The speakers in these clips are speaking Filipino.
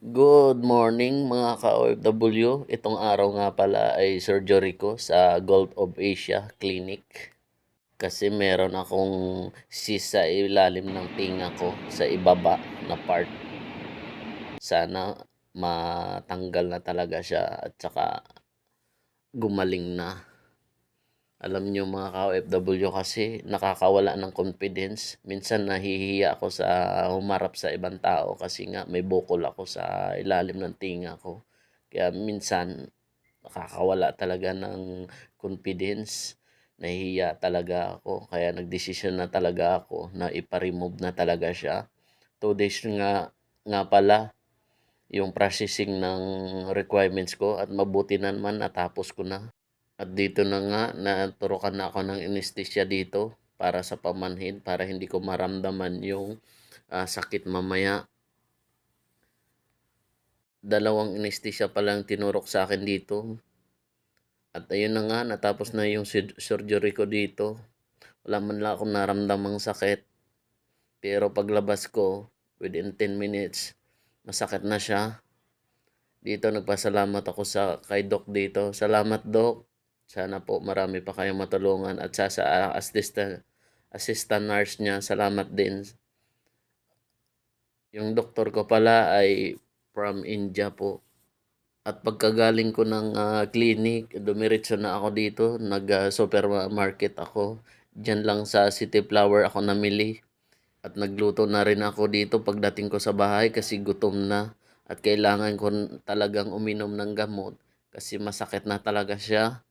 Good morning mga ka-OFW. Itong araw nga pala ay surgery ko sa Gulf of Asia Clinic. Kasi meron akong cyst sa ilalim ng tinga ko sa ibaba na part. Sana matanggal na talaga siya at saka gumaling na. Alam niyo mga ka-OFW kasi nakakawala ng confidence. Minsan nahihiya ako sa humarap sa ibang tao kasi nga may bukol ako sa ilalim ng tinga ko. Kaya minsan nakakawala talaga ng confidence. Nahihiya talaga ako. Kaya nagdesisyon na talaga ako na ipa-remove na talaga siya. 2 days nga pala yung processing ng requirements ko at mabuti na naman natapos ko na. At dito na nga, naturukan na ako ng anesthesia dito para sa pamanhid, para hindi ko maramdaman yung sakit mamaya. Dalawang anesthesia pa lang tinurok sa akin dito. At ayun na nga, natapos na yung surgery ko dito. Wala man lang akong naramdamang sakit. Pero paglabas ko, within 10 minutes, masakit na siya. Dito nagpasalamat ako sa kay Doc dito. Salamat Doc. Sana po marami pa kayong matulungan at sa assistant nurse niya, salamat din. Yung doktor ko pala ay from India po. At pagkagaling ko ng clinic, dumiretso na ako dito, nag-supermarket ako. Diyan lang sa City Flower ako namili. At nagluto na rin ako dito pagdating ko sa bahay kasi gutom na. At kailangan ko talagang uminom ng gamot kasi masakit na talaga siya.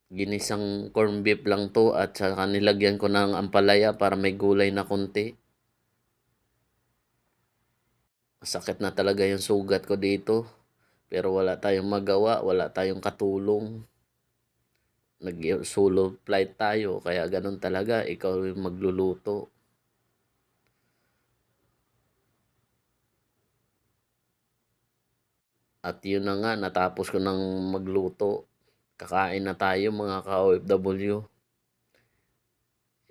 Ginisang corn beef lang to at saka nilagyan ko ng ampalaya para may gulay na konti. Masakit na talaga yung sugat ko dito. Pero wala tayong magawa, wala tayong katulong. Nag-solo flight tayo, kaya ganun talaga, ikaw yung magluluto. At yun na nga, natapos ko ng magluto. Kakain na tayo mga ka-OFW.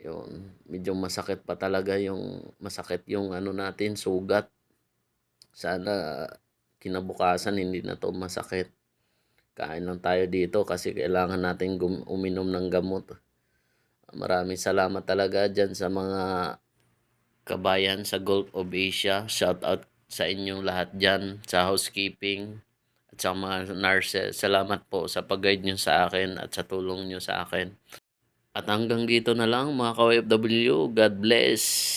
Yun, medyo masakit pa talaga masakit yung ano natin, sugat. Sana kinabukasan hindi na to masakit. Kain lang tayo dito kasi kailangan natin uminom ng gamot. Maraming salamat talaga dyan sa mga kabayan sa Gulf of Asia. Shout out sa inyong lahat dyan sa housekeeping at sa mga nurses. Salamat po sa pag-guide nyo sa akin at sa tulong nyo sa akin. At hanggang dito na lang mga ka-OFW. God bless.